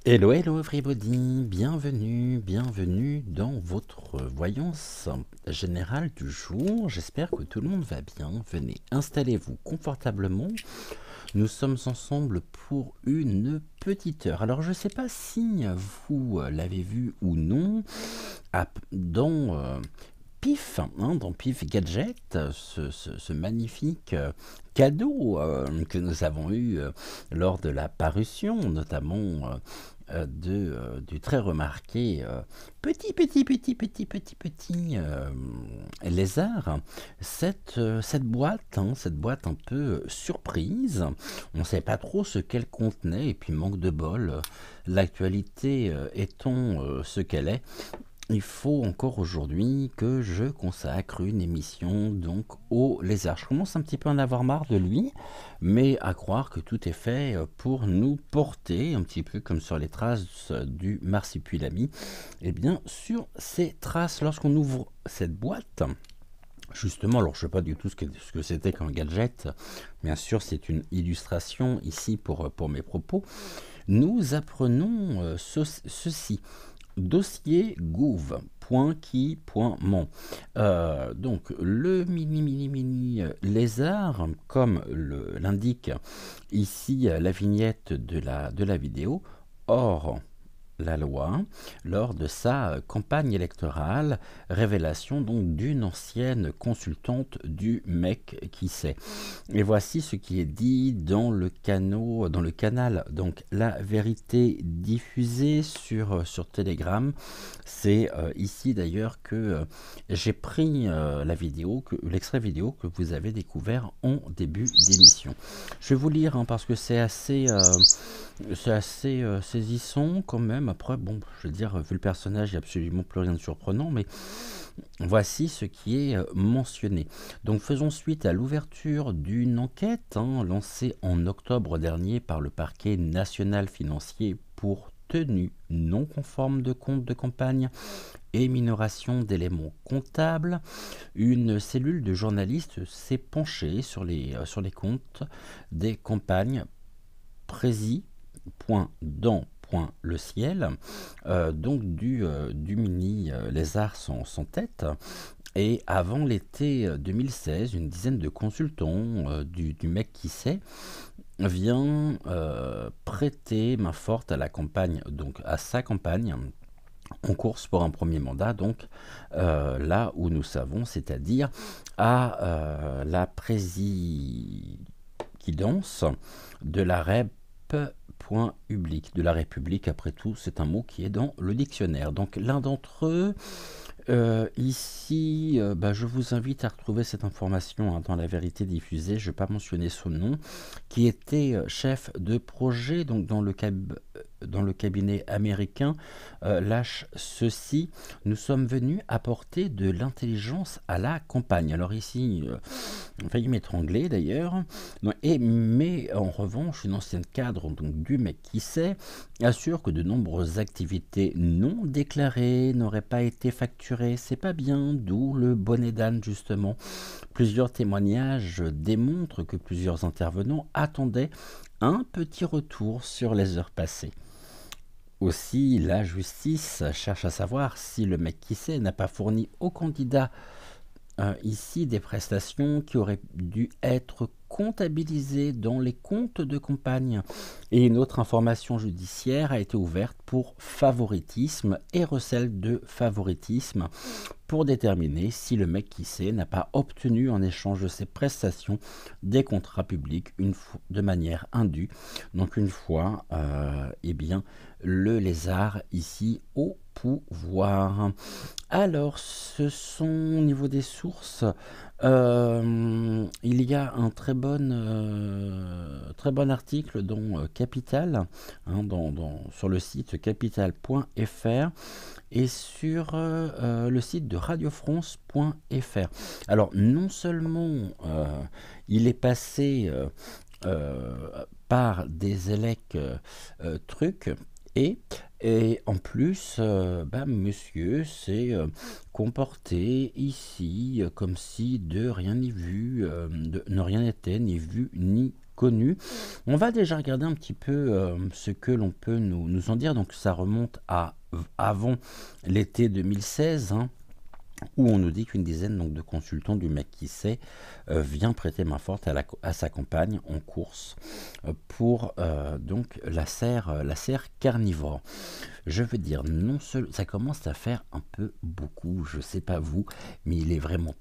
Hello, hello everybody, bienvenue dans votre voyance générale du jour. J'espère que tout le monde va bien. Venez, installez-vous confortablement. Nous sommes ensemble pour une petite heure. Alors je ne sais pas si vous l'avez vu ou non dans PIF, dans PIF Gadget, ce magnifique cadeau que nous avons eu lors de la parution, notamment du très remarqué petit lézard, cette boîte un peu surprise. On ne sait pas trop ce qu'elle contenait, et puis manque de bol, l'actualité étant ce qu'elle est. Il faut encore aujourd'hui que je consacre une émission donc au lézard. Je commence un petit peu à en avoir marre de lui, mais à croire que tout est fait pour nous porter, un petit peu comme sur les traces du marsupilami. Et bien sur ces traces, lorsqu'on ouvre cette boîte, justement, alors je ne sais pas du tout ce que c'était qu'un gadget, bien sûr c'est une illustration ici pour mes propos, nous apprenons ceci. Dossier gouv.qui.mon. Donc le mini lézard, comme l'indique ici la vignette de la vidéo, hors la loi lors de sa campagne électorale, révélation donc d'une ancienne consultante du mec qui sait. Et voici ce qui est dit dans le canal donc La Vérité diffusée sur Telegram. C'est ici d'ailleurs que j'ai pris l'extrait vidéo que vous avez découvert en début d'émission. Je vais vous lire parce que c'est assez saisissant quand même. Après, bon, je veux dire, vu le personnage, il n'y a absolument plus rien de surprenant, mais voici ce qui est mentionné. Donc faisons suite à l'ouverture d'une enquête lancée en octobre dernier par le parquet national financier pour tenue non conforme de compte de campagne et minoration d'éléments comptables. Une cellule de journalistes s'est penchée sur les comptes des campagnes Prési.dans.le ciel, donc du mini lézard sans tête. Et avant l'été 2016, une dizaine de consultants du mec qui sait vient prêter main forte à la campagne, donc à sa campagne en course pour un premier mandat, donc là où nous savons, c'est-à-dire à la présidence de la REP.public, de la République, après tout, c'est un mot qui est dans le dictionnaire. Donc l'un d'entre eux, ici, je vous invite à retrouver cette information dans La Vérité diffusée, je ne vais pas mentionner son nom, qui était chef de projet donc dans le cabinet américain, lâche ceci: nous sommes venus apporter de l'intelligence à la campagne. Alors ici, on a failli m'étrangler d'ailleurs, mais en revanche, une ancienne cadre donc, du mec qui sait assure que de nombreuses activités non déclarées n'auraient pas été facturées. C'est pas bien, d'où le bonnet d'âne justement. Plusieurs témoignages démontrent que plusieurs intervenants attendaient un petit retour sur les heures passées. Aussi, la justice cherche à savoir si le mec qui sait n'a pas fourni au candidat ici des prestations qui auraient dû être comptabilisées dans les comptes de campagne. Et une autre information judiciaire a été ouverte pour favoritisme et recel de favoritisme pour déterminer si le mec qui sait n'a pas obtenu en échange de ses prestations des contrats publics de manière indue. Donc une fois, le lézard ici au pouvoir. Alors, ce sont au niveau des sources, il y a un très bon article dans Capital, sur le site capital.fr et sur le site de radiofrance.fr. Alors, non seulement il est passé par des élèques trucs, et en plus, monsieur s'est comporté ici comme si de rien ni vu, de rien n'était ni vu ni connu. On va déjà regarder un petit peu ce que l'on peut nous en dire. Donc ça remonte à avant l'été 2016, hein, où on nous dit qu'une dizaine donc, de consultants du mec qui sait vient prêter main forte à sa compagne en course pour donc la serre carnivore. Je veux dire, non seul, ça commence à faire un peu beaucoup, je sais pas vous, mais il est vraiment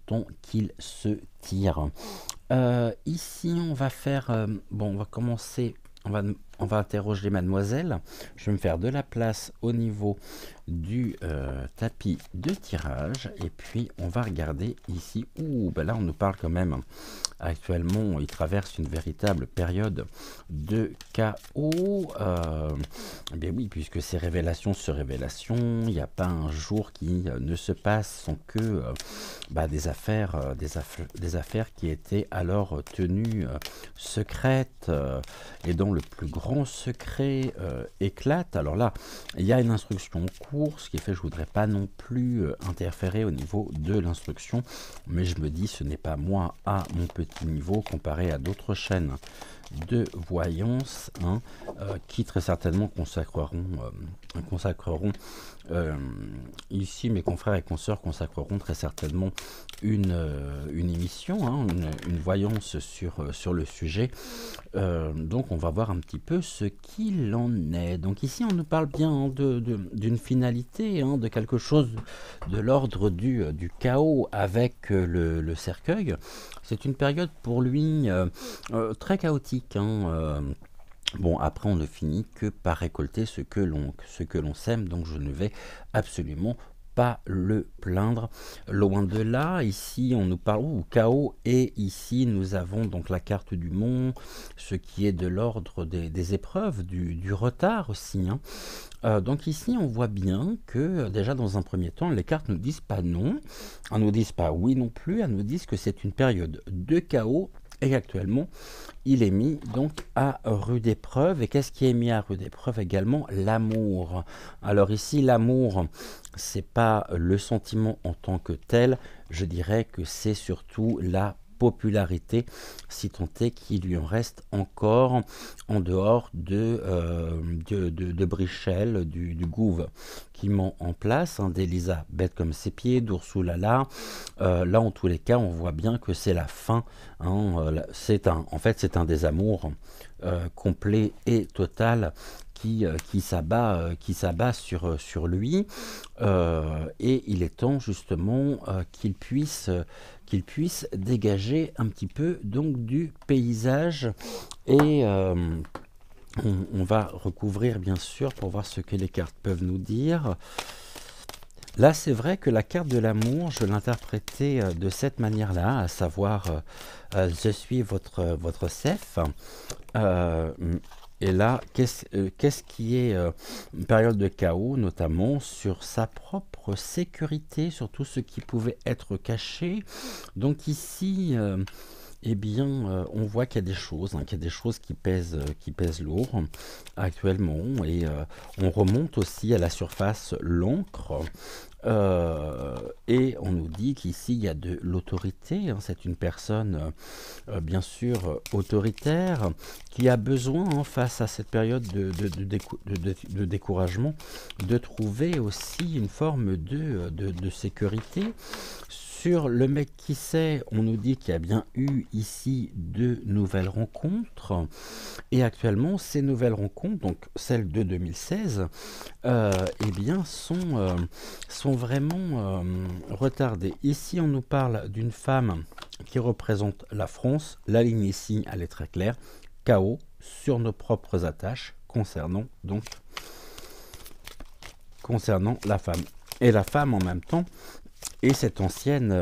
temps qu'il se tire. Ici, on va faire, bon, on va commencer, on va interroger mademoiselle. Je vais me faire de la place au niveau du tapis de tirage et puis on va regarder ici. Ouh, ben là on nous parle quand même. Actuellement, il traverse une véritable période de chaos. Ben oui, puisque ces révélations sur révélations, il n'y a pas un jour qui ne se passe sans que des affaires qui étaient alors tenues secrètes et dont le plus grand secret éclate. Alors là, il y a une instruction en cours, ce qui fait que je ne voudrais pas non plus interférer au niveau de l'instruction, mais je me dis ce n'est pas moi à mon petit niveau comparé à d'autres chaînes de voyance hein, qui très certainement consacreront ici mes confrères et consoeurs consacreront très certainement une émission, hein, une voyance sur le sujet. Donc on va voir un petit peu ce qu'il en est. Donc ici on nous parle bien hein, d'une finalité, hein, de quelque chose de l'ordre du chaos avec le cercueil. C'est une période pour lui très chaotique. Hein, bon, après, on ne finit que par récolter ce que l'on sème, donc je ne vais absolument pas le plaindre. Loin de là, ici, on nous parle chaos, et ici, nous avons donc la carte du monde, ce qui est de l'ordre des épreuves, du retard aussi. Hein. Donc ici, on voit bien que, déjà dans un premier temps, les cartes ne disent pas non, elles ne nous disent pas oui non plus, elles nous disent que c'est une période de chaos, et actuellement, il est mis donc à rude épreuve. Et qu'est-ce qui est mis à rude épreuve également? L'amour. Alors ici, l'amour, c'est pas le sentiment en tant que tel. Je dirais que c'est surtout la popularité, si tant est qu'il lui en reste encore en dehors de Brichel, du Gouve, qui met en place, hein, d'Elisa bête comme ses pieds, d'Ursula là. Là, en tous les cas, on voit bien que c'est la fin. Hein, en fait, c'est un désamour complet et total qui s'abat sur lui. Et il est temps justement qu'il puisse dégager un petit peu donc du paysage et on va recouvrir bien sûr pour voir ce que les cartes peuvent nous dire. Là, c'est vrai que la carte de l'amour, je l'interprétais de cette manière-là, à savoir je suis votre chef. Et là, qu'est-ce qui est une période de chaos, notamment sur sa propre sécurité, sur tout ce qui pouvait être caché. Donc ici, eh bien, on voit qu'il y a des choses, hein, qui pèsent lourd actuellement. Et on remonte aussi à la surface l'encre. Et on nous dit qu'ici il y a de l'autorité, hein, c'est une personne bien sûr autoritaire qui a besoin hein, face à cette période de découragement de trouver aussi une forme de sécurité. Sur le mec qui sait, on nous dit qu'il y a bien eu ici de nouvelles rencontres. Et actuellement, ces nouvelles rencontres, donc celles de 2016, eh bien, sont vraiment retardées. Ici, on nous parle d'une femme qui représente la France. La ligne ici, elle est très claire. Chaos sur nos propres attaches concernant la femme. Et la femme, en même temps, et cette ancienne...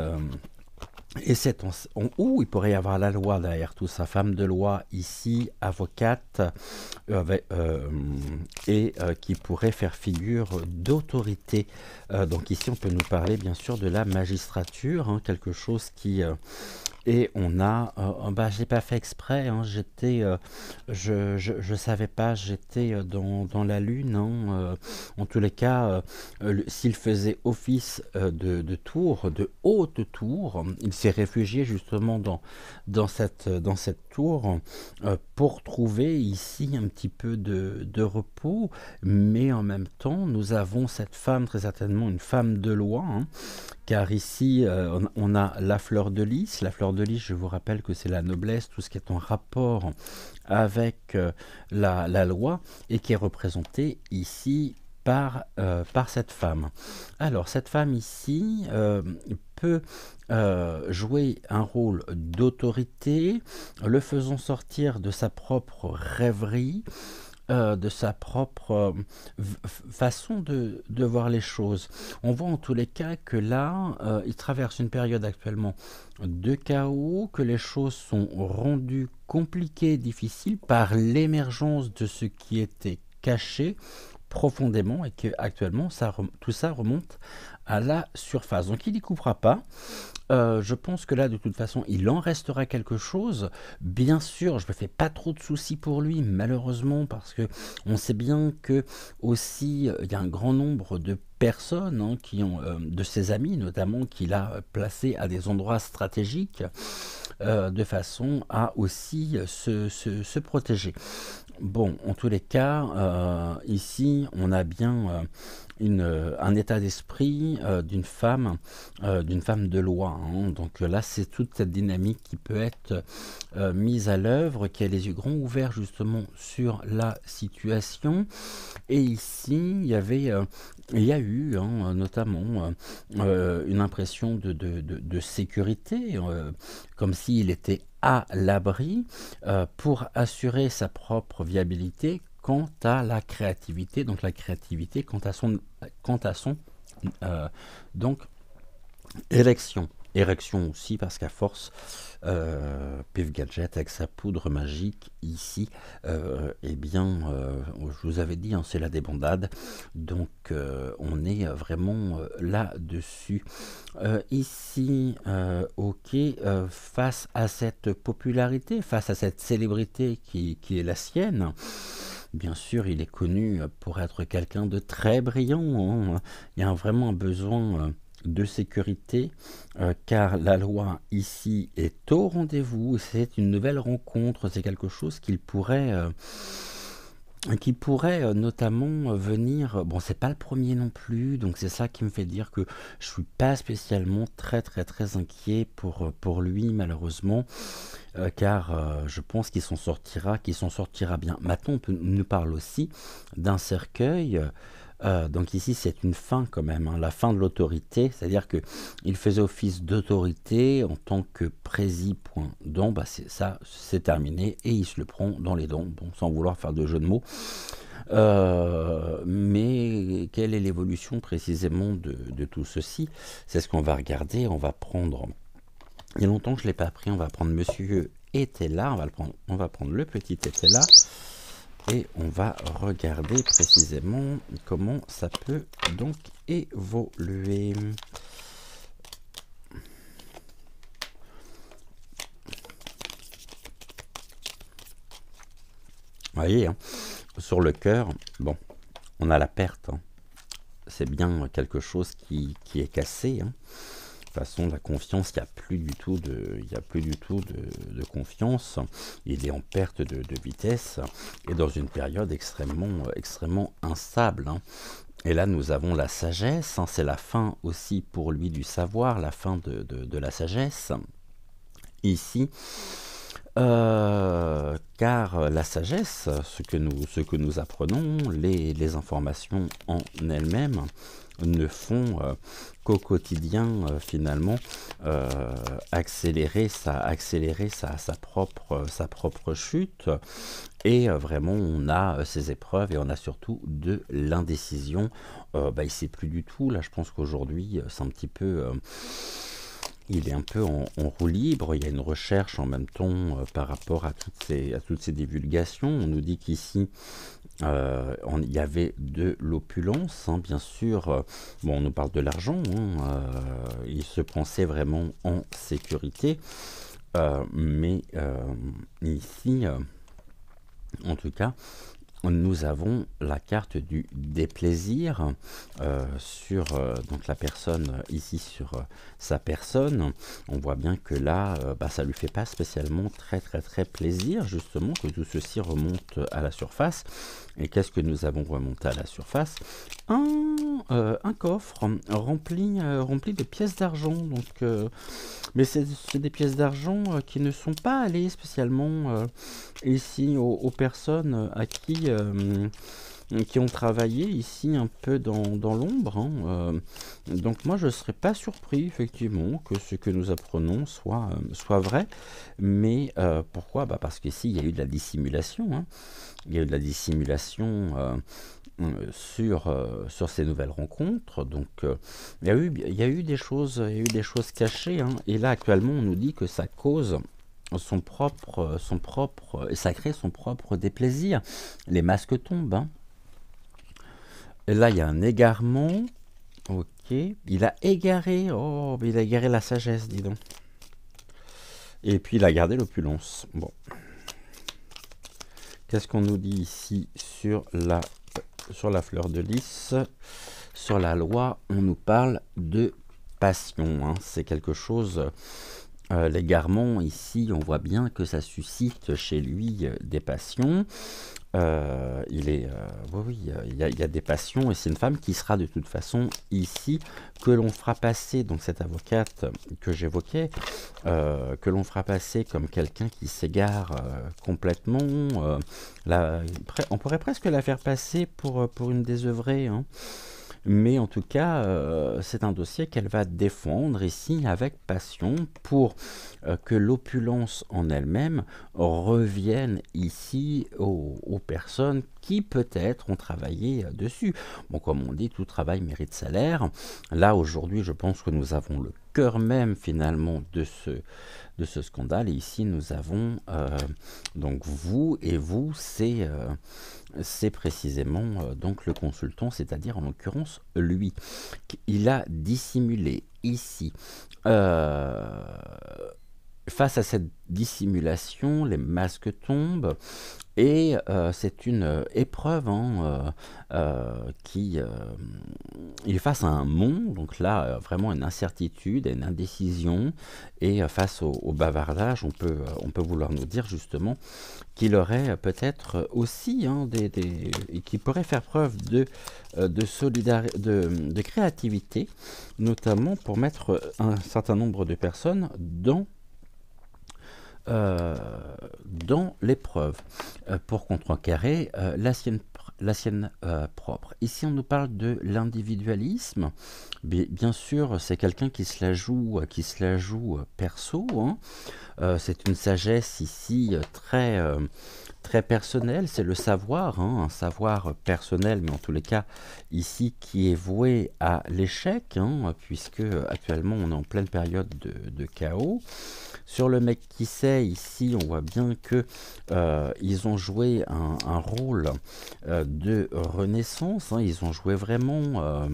il pourrait y avoir la loi derrière tout ça, femme de loi ici, avocate, qui pourrait faire figure d'autorité. Donc ici, on peut nous parler bien sûr de la magistrature, hein, quelque chose qui Et on a, bah, j'ai pas fait exprès, hein, je savais pas, j'étais dans la lune, hein, en tous les cas, s'il faisait office de tour, de haute tour, il s'est réfugié justement dans cette tour pour trouver ici un petit peu de repos, mais en même temps, nous avons cette femme, très certainement une femme de loi, hein, car ici, on a la fleur de lys. La fleur de lys, je vous rappelle que c'est la noblesse, tout ce qui est en rapport avec la loi, et qui est représenté ici par cette femme. Alors, cette femme ici peut jouer un rôle d'autorité, le faisant sortir de sa propre rêverie, de sa propre façon de voir les choses. On voit en tous les cas que là, il traverse une période actuellement de chaos, que les choses sont rendues compliquées, difficiles par l'émergence de ce qui était caché profondément et que actuellement tout ça remonte à la surface. Donc il n'y coupera pas. Je pense que là, de toute façon, il en restera quelque chose. Bien sûr, je me fais pas trop de soucis pour lui, malheureusement, parce que on sait bien que aussi, il y a un grand nombre de personnes, hein, qui ont, de ses amis notamment, qu'il a placés à des endroits stratégiques, de façon à aussi se protéger. Bon, en tous les cas, ici, on a bien un état d'esprit d'une femme de loi, hein. Donc là, c'est toute cette dynamique qui peut être mise à l'œuvre, qui a les yeux grands ouverts justement sur la situation. Et ici, il y a eu, hein, notamment une impression de sécurité, comme s'il était à l'abri pour assurer sa propre viabilité quant à la créativité, donc la créativité quant à son euh, donc érection. Érection aussi parce qu'à force, Pif Gadget avec sa poudre magique ici, eh bien, je vous avais dit, hein, c'est la débandade, donc on est vraiment là-dessus. Ici, ok, face à cette popularité, face à cette célébrité qui est la sienne, bien sûr, il est connu pour être quelqu'un de très brillant, hein. Il y a vraiment un besoin de sécurité, car la loi ici est au rendez-vous. C'est une nouvelle rencontre, c'est quelque chose qui pourrait notamment venir. Bon, c'est pas le premier non plus, donc c'est ça qui me fait dire que je suis pas spécialement très inquiet pour lui, malheureusement, car je pense qu'il s'en sortira bien. Maintenant, nous parle aussi d'un cercueil. Donc ici, c'est une fin quand même, hein, la fin de l'autorité, c'est-à-dire que il faisait office d'autorité en tant que prési.don, bah ça, c'est terminé, et il se le prend dans les dents, bon, sans vouloir faire de jeu de mots. Mais quelle est l'évolution précisément de tout ceci? C'est ce qu'on va regarder, on va prendre... Il y a longtemps que je ne l'ai pas pris, on va prendre Monsieur était là, on va prendre le petit était là, et on va regarder précisément comment ça peut donc évoluer. Vous voyez, hein, sur le cœur, bon, on a la perte, hein. C'est bien quelque chose qui est cassé, hein. De toute façon, la confiance, il n'y a plus du tout de confiance. Il est en perte de vitesse et dans une période extrêmement instable, hein. Et là, nous avons la sagesse, hein. C'est la fin aussi pour lui du savoir, la fin de la sagesse. Ici, car la sagesse, ce que nous apprenons, les informations en elles-mêmes, ne font qu'au quotidien, finalement, accélérer sa propre chute. Et vraiment, on a ces épreuves et on a surtout de l'indécision. Bah, il ne sait plus du tout. Là, je pense qu'aujourd'hui, c'est un petit peu... il est un peu en roue libre. Il y a une recherche en même temps par rapport à toutes ces divulgations. On nous dit qu'ici, il y avait de l'opulence, hein, bien sûr. Bon, on nous parle de l'argent, hein, il se pensait vraiment en sécurité. mais ici, en tout cas, nous avons la carte du déplaisir sur donc la personne ici sur sa personne. On voit bien que là, ça lui fait pas spécialement très plaisir justement que tout ceci remonte à la surface. Et qu'est-ce que nous avons remonté à la surface? Un coffre rempli de pièces d'argent. Donc, mais c'est des pièces d'argent qui ne sont pas allées spécialement ici aux personnes à qui ont travaillé ici un peu dans l'ombre. Donc moi je ne serais pas surpris effectivement que ce que nous apprenons soit vrai. Mais pourquoi? Parce qu'ici il y a eu de la dissimulation. Il y a eu de la dissimulation sur ces nouvelles rencontres. Donc il y a eu des choses cachées. Et là actuellement on nous dit que ça cause ça crée son propre déplaisir. Les masques tombent. Et là, il y a un égarement. Ok. Il a égaré. Oh, mais il a égaré la sagesse, dis donc. Et puis, il a gardé l'opulence. Bon. Qu'est-ce qu'on nous dit ici sur la fleur de lys? Sur la loi, on nous parle de passion. C'est quelque chose... l'égarement, ici, on voit bien que ça suscite chez lui des passions. Oui, il y a des passions, et c'est une femme qui sera de toute façon ici, que l'on fera passer, donc cette avocate que j'évoquais, que l'on fera passer comme quelqu'un qui s'égare complètement. On pourrait presque la faire passer pour une désœuvrée, Mais en tout cas, c'est un dossier qu'elle va défendre ici avec passion pour que l'opulence en elle-même revienne ici aux personnes qui peut-être ont travaillé dessus. Bon, comme on dit, tout travail mérite salaire. Là, aujourd'hui, je pense que nous avons le cœur même finalement de ce scandale. Et ici, nous avons donc vous et vous, c'est précisément donc le consultant, c'est-à-dire en l'occurrence lui. Il a dissimulé ici. Face à cette dissimulation, les masques tombent et c'est une épreuve qui il est face à un mont, donc là vraiment une incertitude, une indécision, et face au bavardage, on peut vouloir nous dire justement qu'il aurait peut-être aussi qui pourrait faire preuve de créativité, notamment pour mettre un certain nombre de personnes dans l'épreuve pour contrecarrer la sienne propre. Ici, on nous parle de l'individualisme. Bien sûr, c'est quelqu'un qui se la joue perso. C'est une sagesse ici très personnelle. C'est le savoir, un savoir personnel, mais en tous les cas, ici, qui est voué à l'échec, puisque actuellement, on est en pleine période de chaos. Sur le mec qui sait, ici, on voit bien que ils ont joué un rôle de renaissance. Ils ont joué vraiment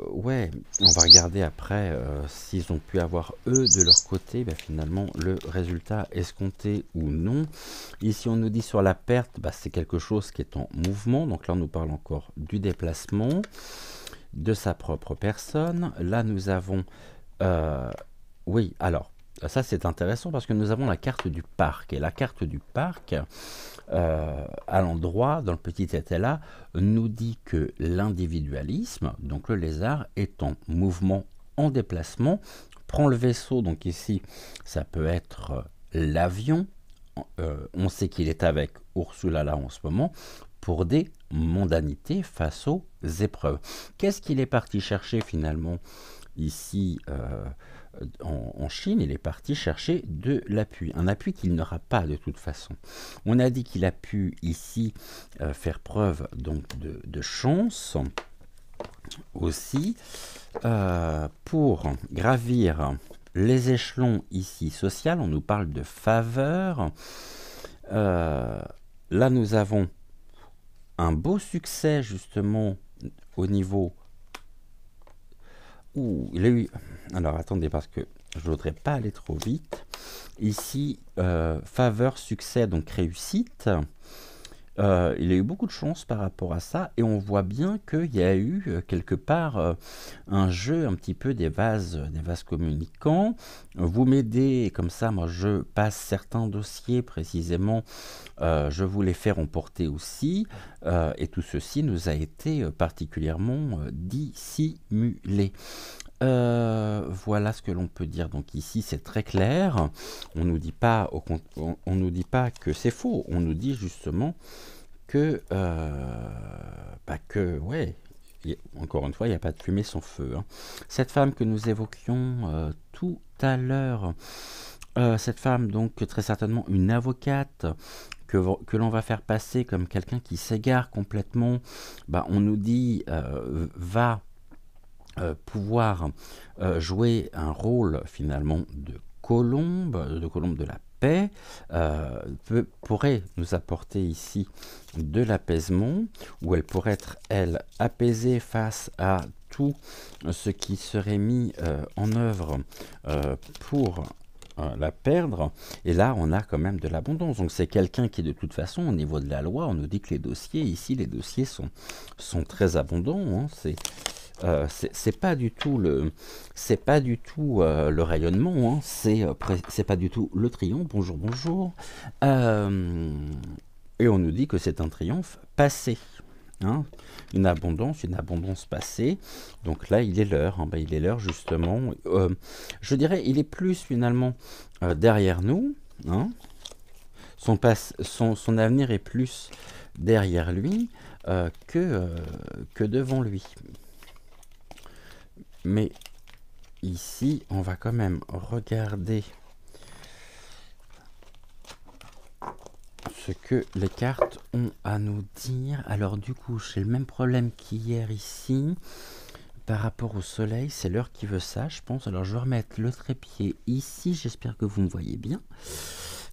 ouais, on va regarder après s'ils ont pu avoir, eux, de leur côté, finalement, le résultat escompté ou non. Ici, on nous dit sur la perte, c'est quelque chose qui est en mouvement. Donc là, on nous parle encore du déplacement de sa propre personne. Là, nous avons... oui, alors, ça c'est intéressant parce que nous avons la carte du parc. Et la carte du parc, à l'endroit, dans le petit état-là, nous dit que l'individualisme, donc le lézard, est en mouvement, en déplacement, prend le vaisseau, donc ici, ça peut être l'avion. On sait qu'il est avec Ursula là en ce moment, pour des mondanités face aux épreuves. Qu'est-ce qu'il est parti chercher finalement ici en Chine? Il est parti chercher de l'appui, un appui qu'il n'aura pas de toute façon. On a dit qu'il a pu ici faire preuve donc de chance aussi pour gravir les échelons ici social. On nous parle de faveur. Là nous avons un beau succès justement au niveau où il a eu... Alors attendez, parce que je voudrais pas aller trop vite. Ici, faveur, succès, donc réussite. Il a eu beaucoup de chance par rapport à ça et on voit bien qu'il y a eu quelque part un jeu un petit peu des vases communicants. Vous m'aidez, comme ça moi je passe certains dossiers précisément, je vous les fais remporter aussi et tout ceci nous a été particulièrement dissimulé. Voilà ce que l'on peut dire. Donc ici c'est très clair. On nous dit pas, on nous dit pas que c'est faux. On nous dit justement que, ouais, encore une fois, il n'y a pas de fumée sans feu. Hein. Cette femme que nous évoquions tout à l'heure, cette femme donc très certainement une avocate que l'on va faire passer comme quelqu'un qui s'égare complètement, on nous dit va pouvoir jouer un rôle finalement de colombe de la paix, pourrait nous apporter ici de l'apaisement, où elle pourrait être, elle, apaisée face à tout ce qui serait mis en œuvre pour la perdre, et là on a quand même de l'abondance. Donc c'est quelqu'un qui de toute façon au niveau de la loi, on nous dit que les dossiers ici, les dossiers sont très abondants, hein. C'est pas du tout le rayonnement, hein. C'est pas du tout le triomphe. Bonjour, bonjour. Et on nous dit que c'est un triomphe passé, hein. Une abondance passée. Donc là, il est l'heure, hein. Il est l'heure justement. Je dirais, il est plus finalement derrière nous, hein. Son avenir est plus derrière lui que devant lui. Mais ici, on va quand même regarder ce que les cartes ont à nous dire. Alors du coup, j'ai le même problème qu'hier ici. Par rapport au soleil, c'est l'heure qui veut ça, je pense. Alors je vais remettre le trépied ici. J'espère que vous me voyez bien.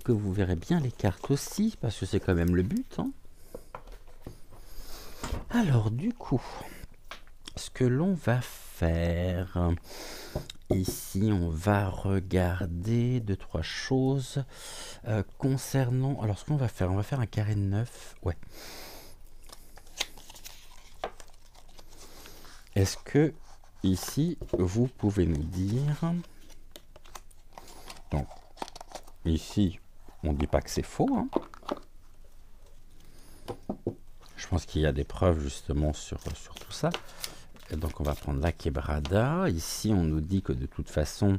Que vous verrez bien les cartes aussi, parce que c'est quand même le but, hein. Alors du coup, ce que l'on va faire... Ici, on va regarder 2-3 choses concernant... Alors, ce qu'on va faire, on va faire un carré de 9. Ouais. Est-ce que, ici, vous pouvez nous dire... Donc, ici, on ne dit pas que c'est faux, hein. Je pense qu'il y a des preuves, justement, sur tout ça. Et donc on va prendre la quebrada. Ici on nous dit que de toute façon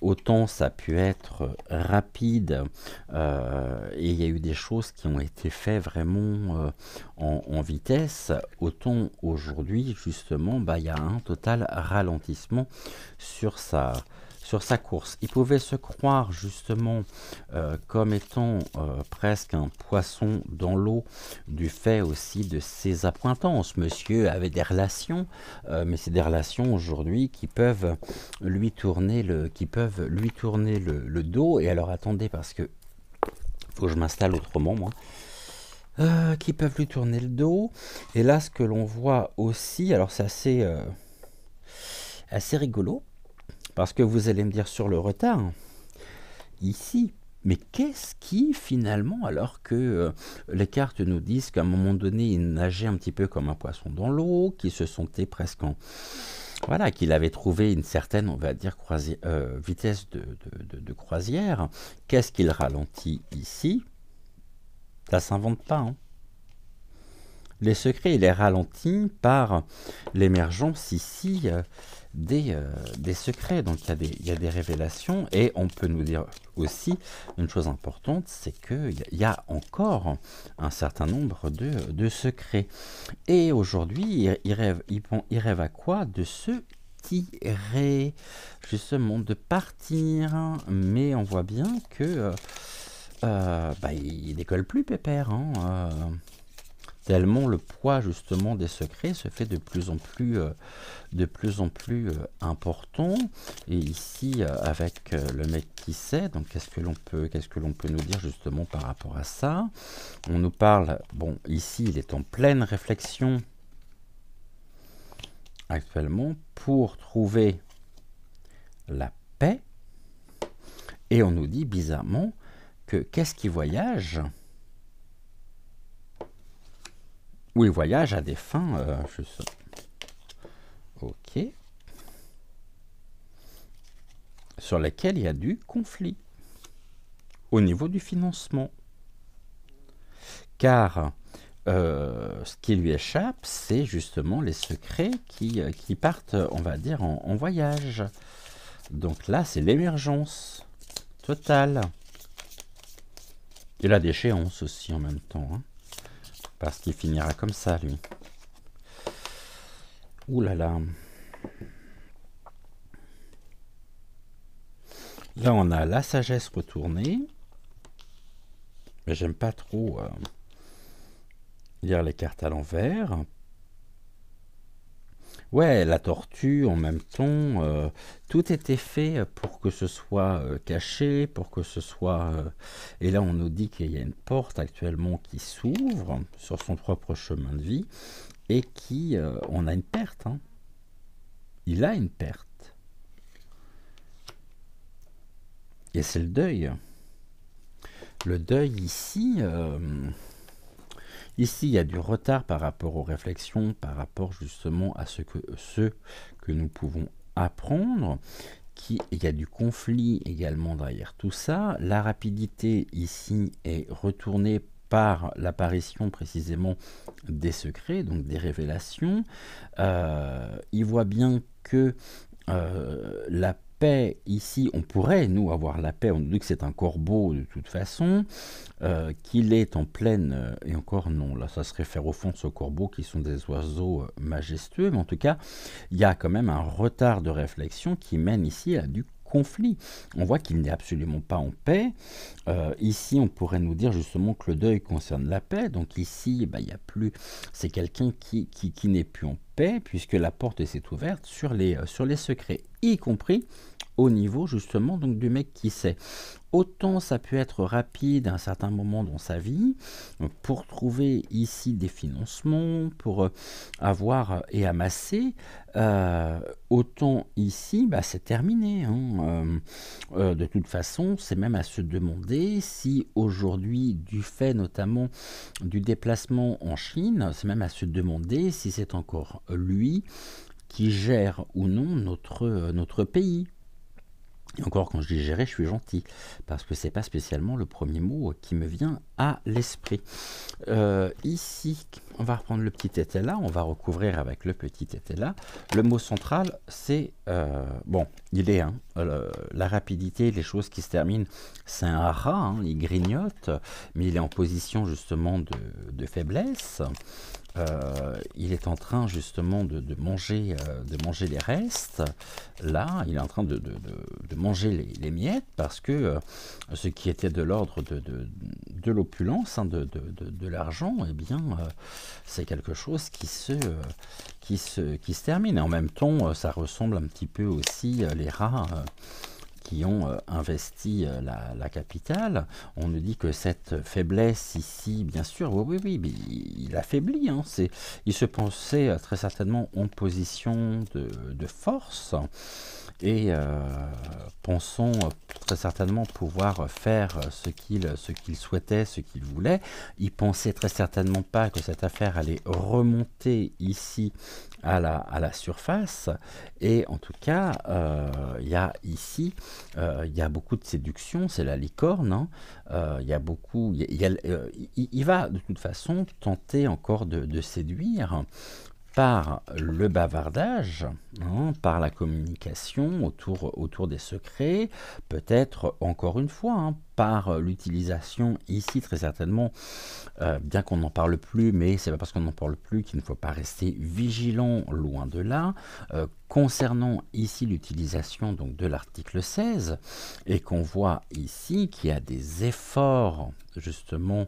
autant ça a pu être rapide et il y a eu des choses qui ont été faites vraiment en vitesse, autant aujourd'hui justement il y a un total ralentissement sur sa course. Il pouvait se croire justement comme étant presque un poisson dans l'eau du fait aussi de ses appointances. Monsieur avait des relations, mais c'est des relations aujourd'hui qui peuvent lui tourner le dos. Et alors attendez, parce que faut que je m'installe autrement moi. Qui peuvent lui tourner le dos. Et là, ce que l'on voit aussi, alors c'est assez rigolo. Parce que vous allez me dire sur le retard, ici, mais qu'est-ce qui finalement, alors que les cartes nous disent qu'à un moment donné, il nageait un petit peu comme un poisson dans l'eau, qu'il se sentait presque en... Voilà, qu'il avait trouvé une certaine, on va dire, vitesse de croisière. Qu'est-ce qu'il ralentit ici? Ça ne s'invente pas, hein. Les secrets, il est ralenti par l'émergence ici des secrets. Donc il y a des révélations et on peut nous dire aussi une chose importante, c'est qu'il y a encore un certain nombre de secrets. Et aujourd'hui, il rêve à quoi? De se tirer, justement de partir. Mais on voit bien que il décolle plus, Pépère, hein. Tellement le poids justement des secrets se fait de plus en plus important. Et ici avec le mec qui sait, donc qu'est-ce que l'on peut nous dire justement par rapport à ça? On nous parle, bon ici il est en pleine réflexion actuellement pour trouver la paix. Et on nous dit bizarrement que qu'est-ce qui voyage? Ou il voyage à des fins... Ok. Sur lesquelles il y a du conflit au niveau du financement. Car ce qui lui échappe, c'est justement les secrets qui partent, on va dire, en voyage. Donc là, c'est l'émergence totale. Et la déchéance aussi en même temps. Hein, parce qu'il finira comme ça, lui. Ouh là là. Là, on a la sagesse retournée. Mais j'aime pas trop lire les cartes à l'envers. Ouais, la tortue en même temps. Tout était fait pour que ce soit caché, pour que ce soit... Et là, on nous dit qu'il y a une porte actuellement qui s'ouvre sur son propre chemin de vie et qui... on a une perte. Hein. Il a une perte. Et c'est le deuil. Le deuil ici, ici il y a du retard par rapport aux réflexions, par rapport justement à ce que nous pouvons apprendre. Il y a du conflit également derrière tout ça. La rapidité ici est retournée par l'apparition précisément des secrets, donc des révélations. Il voit bien que la paix, ici, on pourrait, nous, avoir la paix, on nous dit que c'est un corbeau de toute façon, qu'il est en pleine, et encore non, là ça se réfère au fond de ce corbeau qui sont des oiseaux majestueux, mais en tout cas, il y a quand même un retard de réflexion qui mène ici à du conflit. On voit qu'il n'est absolument pas en paix. Ici, on pourrait nous dire justement que le deuil concerne la paix, donc ici, il y a plus, c'est quelqu'un qui n'est plus en paix, puisque la porte s'est ouverte sur les secrets, y compris au niveau justement donc du mec qui sait. Autant ça peut être rapide à un certain moment dans sa vie, pour trouver ici des financements, pour avoir et amasser, autant ici, c'est terminé. Hein. De toute façon, c'est même à se demander si aujourd'hui, du fait notamment du déplacement en Chine, c'est même à se demander si c'est encore lui qui gère ou non notre pays. Et encore, quand je dis gérer, je suis gentil, parce que c'est pas spécialement le premier mot qui me vient à l'esprit. Ici, on va reprendre le petit étella, on va recouvrir avec le petit étella. Le mot central, c'est, bon, il est, hein, la rapidité, les choses qui se terminent, c'est un rat, hein, il grignote, mais il est en position justement de faiblesse. Il est en train justement de manger les restes. Là, il est en train de manger les miettes parce que ce qui était de l'ordre de l'opulence, hein, de l'argent, eh bien, c'est quelque chose qui se termine. Et en même temps, ça ressemble un petit peu aussi les rats. Qui ont investi la capitale. On nous dit que cette faiblesse ici, bien sûr, oui, mais il affaiblit. Hein, il se pensait très certainement en position de force et pensant très certainement pouvoir faire ce qu'il souhaitait, ce qu'il voulait. Il pensait très certainement pas que cette affaire allait remonter ici à la surface, et en tout cas il y a ici il y a beaucoup de séduction, c'est la licorne, hein. Il y a beaucoup, il va de toute façon tenter encore de séduire par le bavardage, hein, par la communication autour des secrets, peut-être encore une fois, hein, par l'utilisation ici très certainement, bien qu'on n'en parle plus, mais c'est pas parce qu'on n'en parle plus qu'il ne faut pas rester vigilant, loin de là, concernant ici l'utilisation donc de l'article 16, et qu'on voit ici qu'il y a des efforts justement.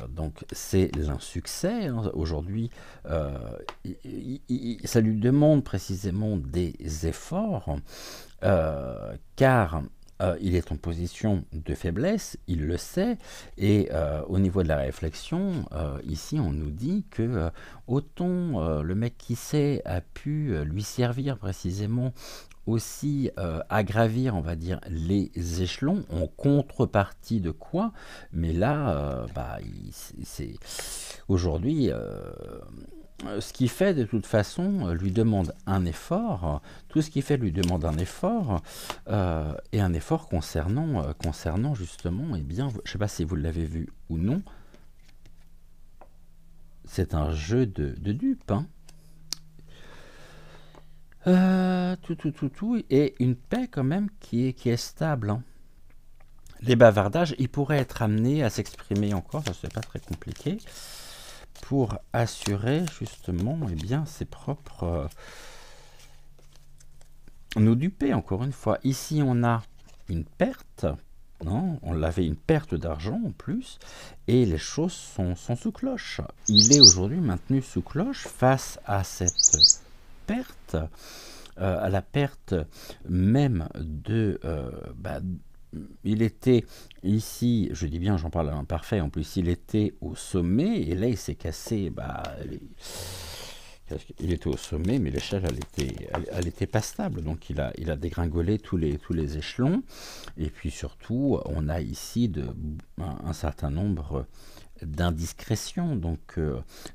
Donc c'est l'insuccès. Hein. Aujourd'hui, ça lui demande précisément des efforts, car il est en position de faiblesse, il le sait, et au niveau de la réflexion, ici on nous dit que autant le mec qui sait a pu lui servir précisément aussi à gravir, on va dire, les échelons, en contrepartie de quoi? Mais là, bah, c'est aujourd'hui, ce qu'il fait de toute façon lui demande un effort. Tout ce qu'il fait lui demande un effort, et un effort concernant justement, eh bien, je ne sais pas si vous l'avez vu ou non, c'est un jeu de dupes, hein. Et une paix quand même qui est stable, hein. Les bavardages, ils pourraient être amenés à s'exprimer encore, ça c'est pas très compliqué, pour assurer justement, eh bien, ses propres... nous duper encore une fois. Ici on a une perte, non, on avait une perte d'argent en plus, et les choses sont sous cloche. Il est aujourd'hui maintenu sous cloche face à cette perte, à la perte même de... il était ici, je dis bien, j'en parle à l'imparfait, en plus il était au sommet, et là il s'est cassé, il était au sommet, mais l'échelle elle était pas stable, donc il a dégringolé tous les échelons, et puis surtout on a ici un certain nombre d'indiscrétions, donc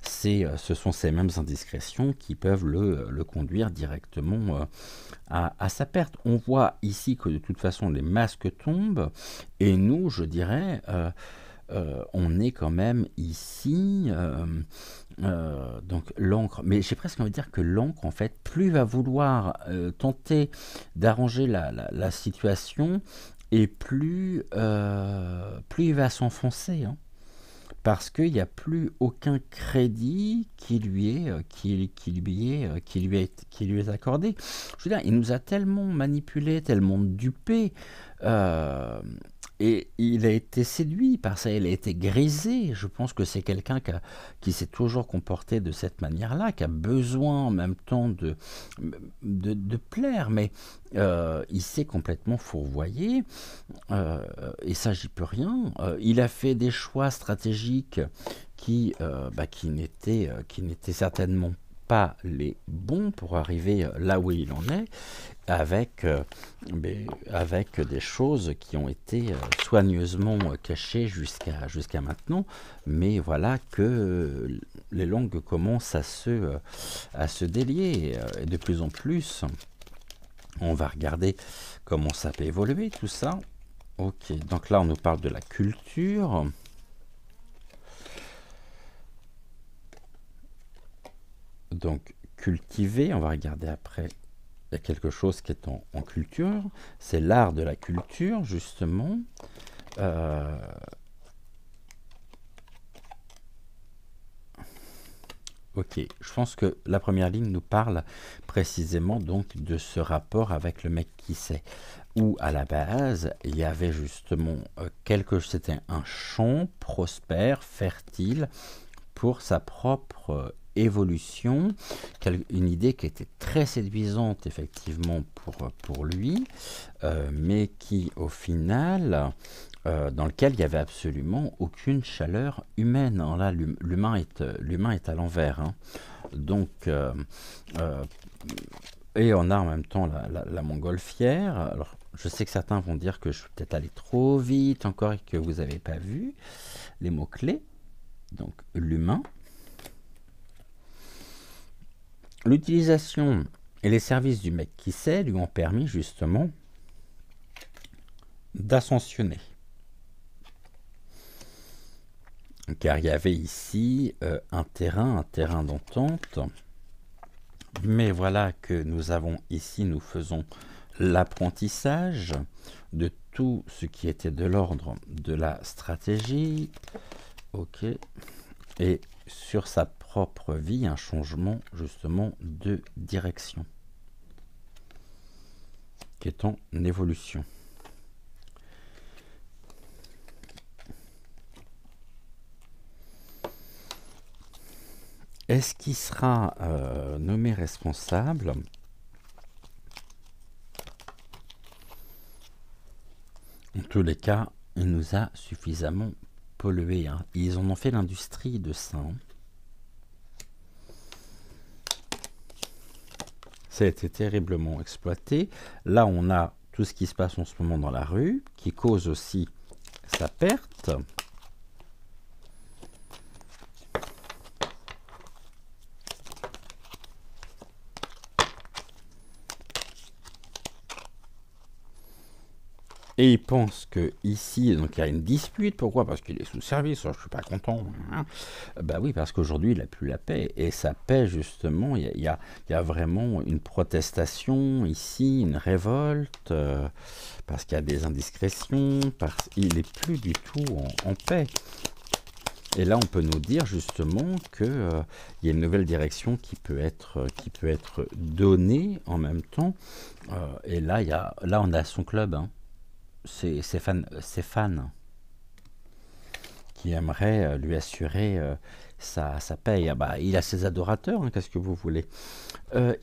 ce sont ces mêmes indiscrétions qui peuvent le conduire directement à sa perte. On voit ici que de toute façon les masques tombent, et nous, je dirais, on est quand même ici, donc l'encre, mais j'ai presque envie de dire que l'encre, en fait, plus il va vouloir tenter d'arranger la situation, et plus il va s'enfoncer, hein, parce qu'il n'y a plus aucun crédit qui lui est accordé. Je veux dire, il nous a tellement manipulé, tellement dupé, euh, et il a été séduit par ça, il a été grisé. Je pense que c'est quelqu'un qui s'est toujours comporté de cette manière-là, qui a besoin en même temps de plaire, mais il s'est complètement fourvoyé, et ça, j'y peux rien. Il a fait des choix stratégiques qui n'étaient certainement pas les bons pour arriver là où il en est, avec des choses qui ont été soigneusement cachées jusqu'à maintenant, mais voilà que les langues commencent à se délier, et de plus en plus. On va regarder comment ça peut évoluer tout ça. Ok, donc là on nous parle de la culture. Donc cultiver, on va regarder après. Il y a quelque chose qui est en culture. C'est l'art de la culture, justement. Ok, je pense que la première ligne nous parle précisément donc de ce rapport avec le mec qui sait. Où à la base, il y avait justement c'était un champ prospère, fertile, pour sa propre évolution, une idée qui était très séduisante effectivement pour lui, mais qui au final, dans lequel il n'y avait absolument aucune chaleur humaine. Alors là, l'humain est à l'envers, hein. Donc, et on a en même temps la montgolfière. Alors, je sais que certains vont dire que je suis peut-être allé trop vite encore et que vous n'avez pas vu les mots-clés. Donc, l'humain. L'utilisation et les services du mec qui sait lui ont permis justement d'ascensionner. Car il y avait ici un terrain d'entente. Mais voilà que nous faisons l'apprentissage de tout ce qui était de l'ordre de la stratégie. Ok. Et sur sa propre vie, un changement justement de direction qui est en évolution. Est-ce qu'il sera nommé responsable? En tous les cas, il nous a suffisamment pollué, hein. Ils en ont fait l'industrie de ça, hein. Ça a été terriblement exploité. Là, on a tout ce qui se passe en ce moment dans la rue, qui cause aussi sa perte. Et il pense que ici, donc il y a une dispute. Pourquoi? Parce qu'il est sous service. Je suis pas content. Bah oui, parce qu'aujourd'hui, il n'a plus la paix. Et sa paix, justement, il y a vraiment une protestation ici, une révolte, parce qu'il y a des indiscrétions, parce qu'il n'est plus du tout en paix. Et là, on peut nous dire justement qu'il y a une nouvelle direction qui peut être donnée en même temps. Et là, là, on a son club, hein. Ses fans qui aimeraient lui assurer sa paye. Ah bah, il a ses adorateurs, hein, qu'est-ce que vous voulez.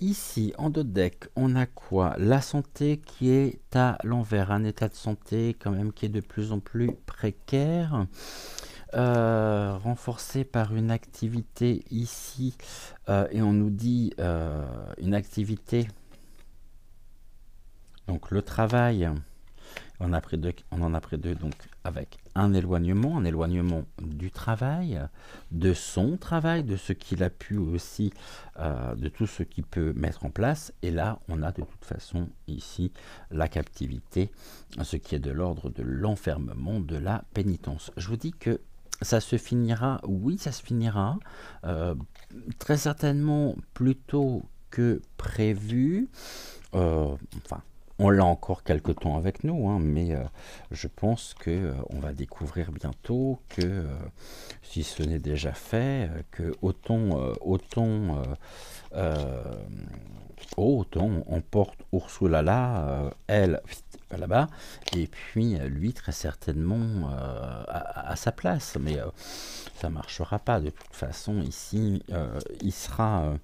Ici, en Dodec, on a quoi? La santé qui est à l'envers, un état de santé quand même qui est de plus en plus précaire, renforcé par une activité ici, et on nous dit une activité, donc le travail. On en a pris deux, donc avec un éloignement du travail, de son travail, de ce qu'il a pu aussi, de tout ce qu'il peut mettre en place. Et là, on a de toute façon ici la captivité, ce qui est de l'ordre de l'enfermement, de la pénitence. Je vous dis que ça se finira, oui, ça se finira, très certainement plus tôt que prévu. Enfin, on l'a encore quelque temps avec nous, hein, mais je pense que on va découvrir bientôt que, si ce n'est déjà fait, que autant on porte Ursula là, elle là-bas, et puis lui très certainement à sa place. Mais ça marchera pas de toute façon. Ici, il sera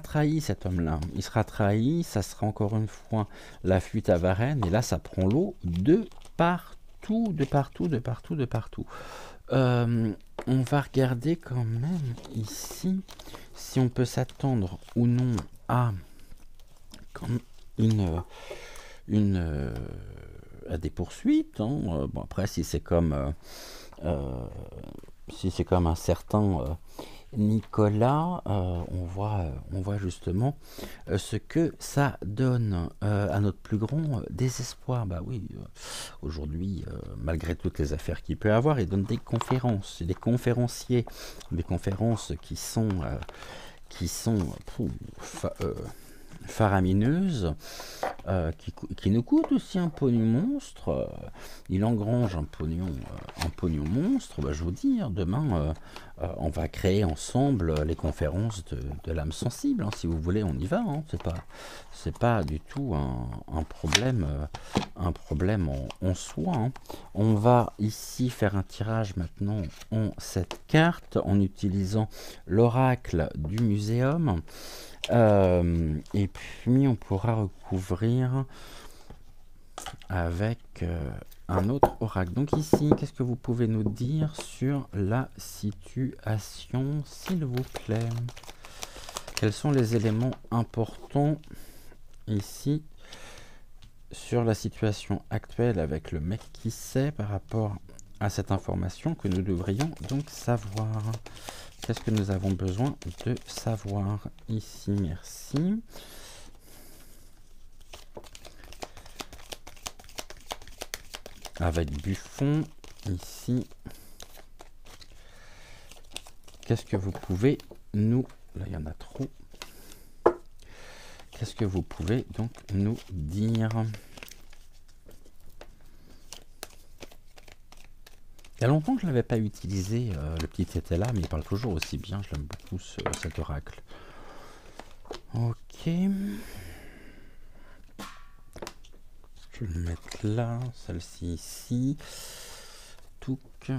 trahi, cet homme-là. Il sera trahi. Ça sera encore une fois la fuite à Varennes. Et là, ça prend l'eau de partout, de partout, de partout, de partout. On va regarder quand même ici si on peut s'attendre ou non à à des poursuites, hein. Bon, après, si c'est comme un certain Nicolas, on voit justement ce que ça donne, à notre plus grand désespoir. Bah oui, aujourd'hui, malgré toutes les affaires qu'il peut avoir, il donne des conférences, des conférenciers, des conférences qui sont faramineuses, qui nous coûte aussi un pognon monstre. Il engrange un pognon monstre. Bah, je vous dis, hein, demain, on va créer ensemble les conférences de l'âme sensible, hein, si vous voulez, on y va, hein. C'est pas du tout un problème, en soi, hein. On va ici faire un tirage maintenant en cette carte en utilisant l'oracle du muséum. Et puis on pourra recouvrir avec un autre oracle. Donc ici, qu'est-ce que vous pouvez nous dire sur la situation, s'il vous plaît? Quels sont les éléments importants ici sur la situation actuelle avec le mec qui sait par rapport à cette information que nous devrions donc savoir? Qu'est-ce que nous avons besoin de savoir ici? Merci. Avec Buffon, ici. Qu'est-ce que vous pouvez nous... Là, il y en a trop. Qu'est-ce que vous pouvez donc nous dire? Il y a longtemps que je ne l'avais pas utilisé, le petit était là, mais il parle toujours aussi bien. Je l'aime beaucoup, cet oracle. Ok. Je vais le mettre là, celle-ci ici. Touc.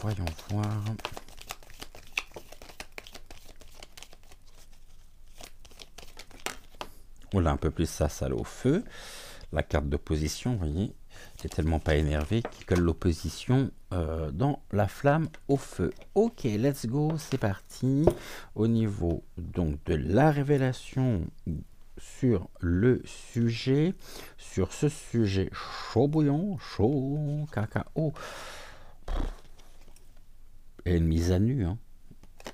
Voyons voir. On a un peu plus ça, salle au feu. La carte d'opposition, vous voyez. qui est tellement pas énervé qu'il colle l'opposition dans la flamme au feu. Ok, let's go, c'est parti. Au niveau donc de la révélation sur le sujet, sur ce sujet chaud bouillant, chaud cacao, et une mise à nu, hein.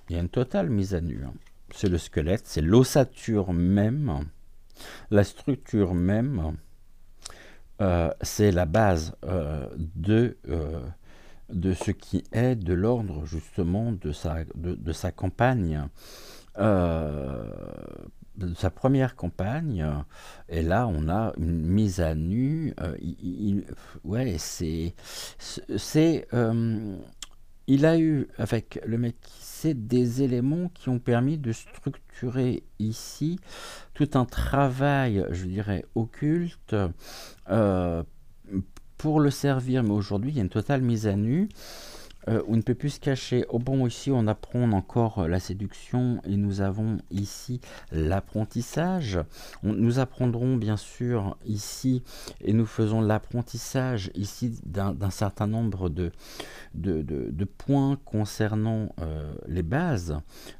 Il y a une totale mise à nu, hein. C'est le squelette, c'est l'ossature même, la structure même, c'est la base de ce qui est de l'ordre justement de sa campagne, de sa première campagne. Et là on a une mise à nu. Ouais, il a eu avec le mec des éléments qui ont permis de structurer ici tout un travail, je dirais, occulte, euh, pour le servir. Mais aujourd'hui, il y a une totale mise à nu. On ne peut plus se cacher. Oh bon, ici, on apprend encore la séduction et nous avons ici l'apprentissage. Nous apprendrons bien sûr ici et nous faisons l'apprentissage ici d'un certain nombre de points concernant les bases,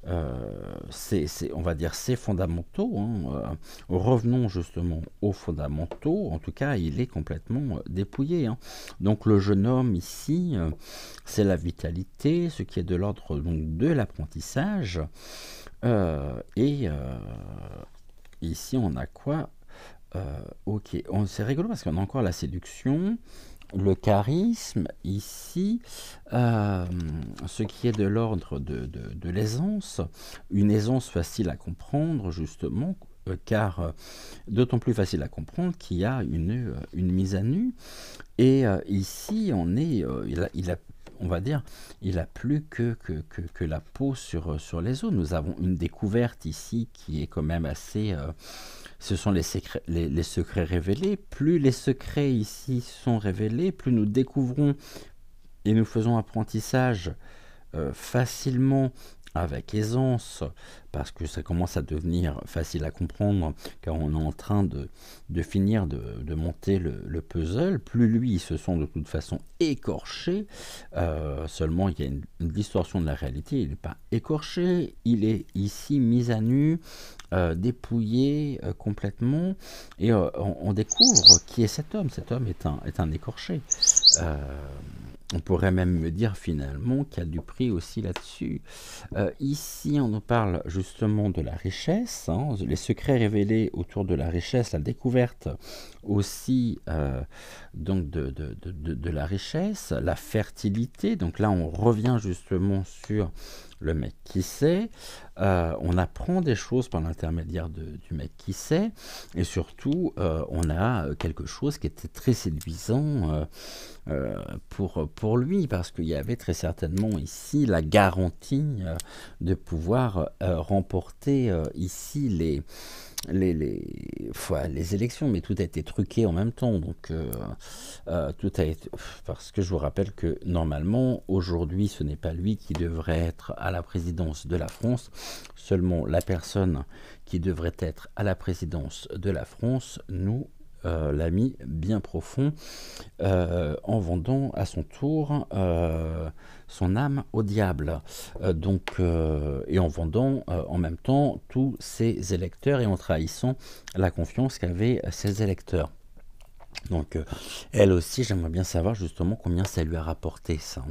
on va dire ces fondamentaux, hein. Revenons justement aux fondamentaux. En tout cas, il est complètement dépouillé, hein. Donc le jeune homme ici, c'est la vitalité, ce qui est de l'ordre donc de l'apprentissage. Ici, on a quoi? Ok, c'est rigolo parce qu'on a encore la séduction, le charisme ici, ce qui est de l'ordre de l'aisance, une aisance facile à comprendre justement, car d'autant plus facile à comprendre qu'il y a une mise à nu. Et ici, on va dire, il a plus que la peau sur les os. Nous avons une découverte ici qui est quand même assez... ce sont les secrets révélés. Plus les secrets ici sont révélés, plus nous découvrons et nous faisons apprentissage facilement, avec aisance, parce que ça commence à devenir facile à comprendre, car on est en train de finir de monter le puzzle. Plus lui, il se sent de toute façon écorché, seulement il y a une distorsion de la réalité, il n'est pas écorché, il est ici mis à nu, dépouillé complètement, et on découvre qui est cet homme. Cet homme est un écorché. On pourrait même me dire finalement qu'il y a du prix aussi là-dessus. Ici, on nous parle justement de la richesse, hein, les secrets révélés autour de la richesse, la découverte aussi donc de la richesse, la fertilité. Donc là, on revient justement sur le mec qui sait. On apprend des choses par l'intermédiaire du mec qui sait, et surtout, on a quelque chose qui était très séduisant pour lui, parce qu'il y avait très certainement ici la garantie de pouvoir remporter ici les élections, mais tout a été truqué en même temps, donc tout a été... Parce que je vous rappelle que normalement, aujourd'hui, ce n'est pas lui qui devrait être à la présidence de la France, seulement la personne qui devrait être à la présidence de la France, nous l'a mis bien profond, en vendant à son tour son âme au diable, et en vendant en même temps tous ses électeurs et en trahissant la confiance qu'avaient ses électeurs. Donc elle aussi, j'aimerais bien savoir justement combien ça lui a rapporté, ça.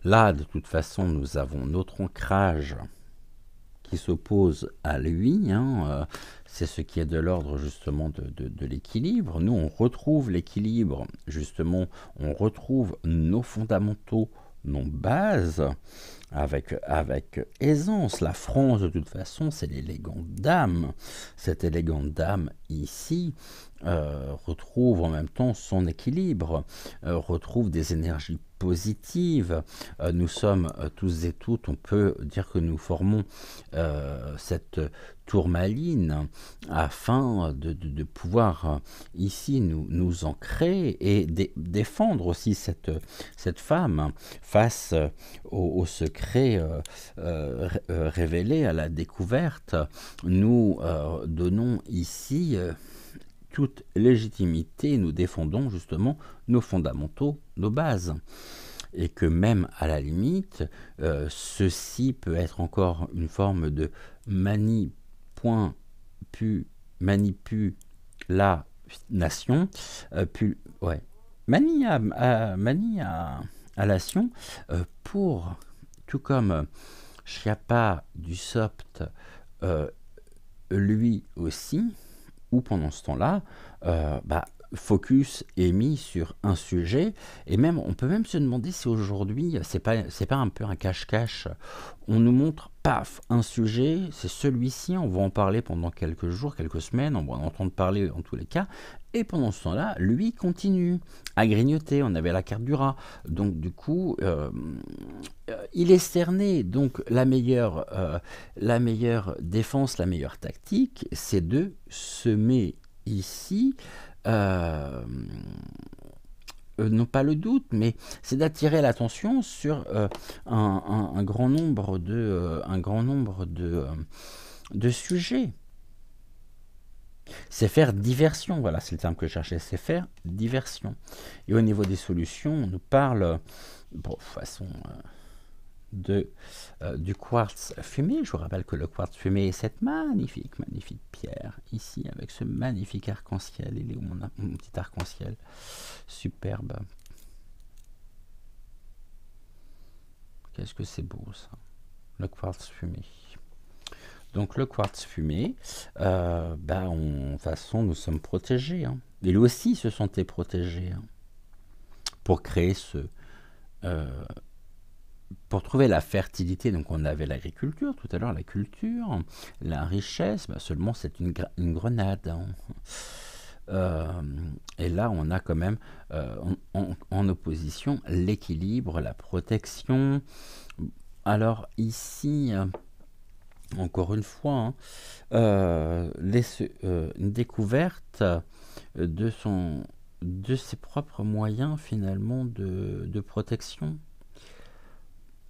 Là, de toute façon, nous avons notre ancrage qui s'oppose à lui, hein, c'est ce qui est de l'ordre justement de l'équilibre. Nous, on retrouve l'équilibre, justement, on retrouve nos fondamentaux, nos bases, avec aisance. La France, de toute façon, c'est l'élégante dame. Cette élégante dame, ici, retrouve en même temps son équilibre, retrouve des énergies positives. Nous sommes tous et toutes, on peut dire que nous formons cette tourmaline afin de pouvoir ici nous ancrer et défendre aussi cette femme face au secret révélé, à la découverte. Nous donnons ici toute légitimité, nous défendons justement nos fondamentaux, nos bases. Et que même à la limite, ceci peut être encore une forme de manipulation, ouais, maniation, pour, tout comme Schiappa d'Usopt, lui aussi, ou pendant ce temps-là, focus est mis sur un sujet, et même on peut même se demander si aujourd'hui c'est pas un peu un cache-cache. On nous montre, paf, un sujet, c'est celui-ci, on va en parler pendant quelques jours, quelques semaines, on va en entendre parler en tous les cas, et pendant ce temps-là, lui continue à grignoter. On avait la carte du rat, donc du coup, il est cerné. Donc la meilleure défense, la meilleure tactique, c'est de semer ici non pas le doute, mais c'est d'attirer l'attention sur un grand nombre de sujets. C'est faire diversion, voilà, c'est le terme que je cherchais, c'est faire diversion. Et au niveau des solutions, on nous parle, bon, de façon du quartz fumé. Je vous rappelle que le quartz fumé est cette magnifique pierre, ici, avec ce magnifique arc-en-ciel. Il est où mon petit arc-en-ciel? Superbe. Qu'est-ce que c'est beau, ça. Le quartz fumé. Donc le quartz fumé, de toute façon, nous sommes protégés. Hein. Et lui aussi se sentait protégé, hein, pour créer pour trouver la fertilité. Donc on avait l'agriculture tout à l'heure, la culture, la richesse, seulement c'est une grenade. Hein. Et là on a quand même en opposition l'équilibre, la protection. Alors ici, encore une fois, hein, une découverte de ses propres moyens finalement de protection.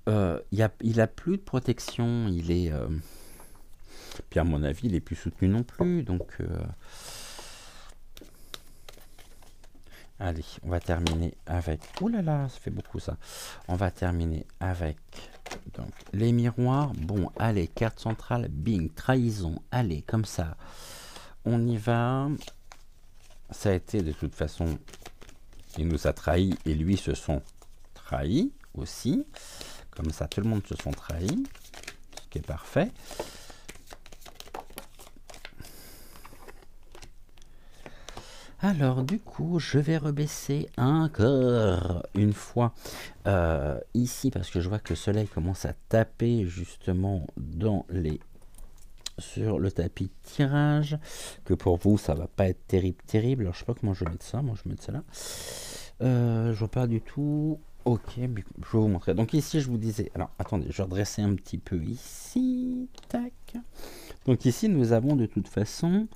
Il a plus de protection, il est puis à mon avis il est plus soutenu non plus, donc allez, on va terminer avec, ouh là là, ça fait beaucoup ça, on va terminer avec donc les miroirs. Bon, allez, carte centrale, bing, trahison, allez, comme ça on y va. Ça a été de toute façon, il nous a trahis et lui se sont trahis aussi. Comme ça, tout le monde se sont trahis, ce qui est parfait. Alors, du coup, je vais rebaisser encore une fois ici, parce que je vois que le soleil commence à taper justement sur le tapis de tirage, que pour vous, ça va pas être terrible. Alors, je sais pas comment je vais mettre ça. Moi, je vais mettre ça là. Je vois pas du tout... Ok, mais je vais vous montrer. Donc ici, je vous disais... Alors, attendez, je vais redresser un petit peu ici. Tac. Donc ici, nous avons de toute façon...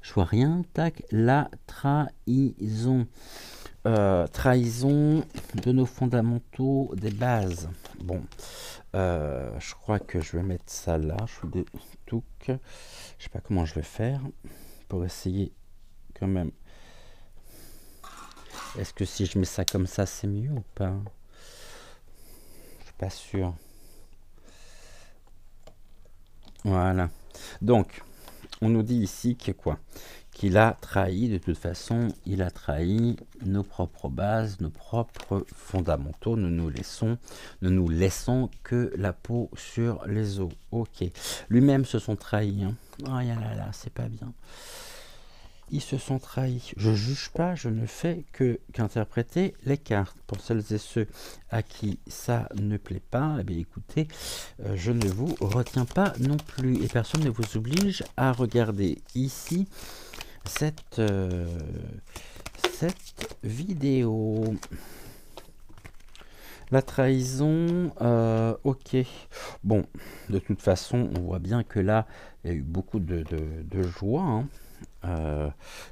Je vois rien. Tac. La trahison. Trahison de nos fondamentaux, des bases. Bon. Je crois que je vais mettre ça là. Je sais pas comment je vais faire pour essayer quand même. Est-ce que si je mets ça comme ça, c'est mieux ou pas? Je suis pas sûr. Voilà. Donc, on nous dit ici que quoi? Qu'il a trahi, de toute façon, il a trahi nos propres bases, nos propres fondamentaux. Nous nous laissons que la peau sur les os. Ok. Lui-même se sont trahis. Hein. Oh là là, c'est pas bien. Ils se sont trahis. Je juge pas, je ne fais qu'interpréter les cartes. Pour celles et ceux à qui ça ne plaît pas, eh bien écoutez, je ne vous retiens pas non plus. Et personne ne vous oblige à regarder ici cette vidéo. La trahison, ok. Bon, de toute façon, on voit bien que là, il y a eu beaucoup de joie, hein.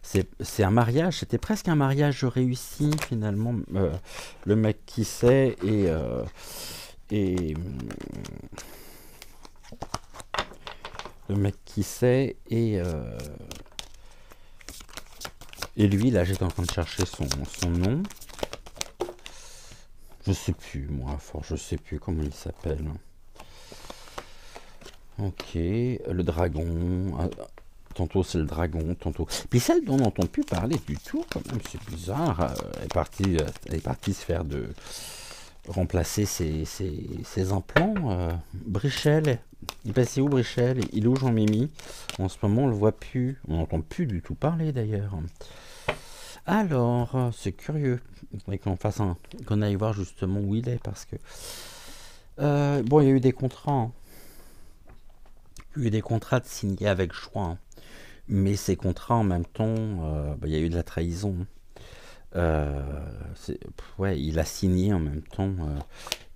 C'est un mariage, c'était presque un mariage réussi finalement. Le mec qui sait et le mec qui sait et Et lui, là, j'étais en train de chercher son nom. Je sais plus, moi, fort, je sais plus comment il s'appelle. Ok, le dragon. Tantôt c'est le dragon, tantôt. Puis celle dont on n'entend plus parler du tout, quand même, c'est bizarre. Elle est partie se faire remplacer ses implants. Brichel, il passait où Brichel? Il est où Jean-Mimi? En ce moment, on le voit plus. On n'entend plus du tout parler d'ailleurs. Alors, c'est curieux. Il faudrait qu'on aille voir justement où il est parce que. Bon, il y a eu des contrats. Hein. Il y a eu des contrats de signés avec choix. Hein. Mais ces contrats, en même temps, il y a eu de la trahison. Ouais, il a signé en même temps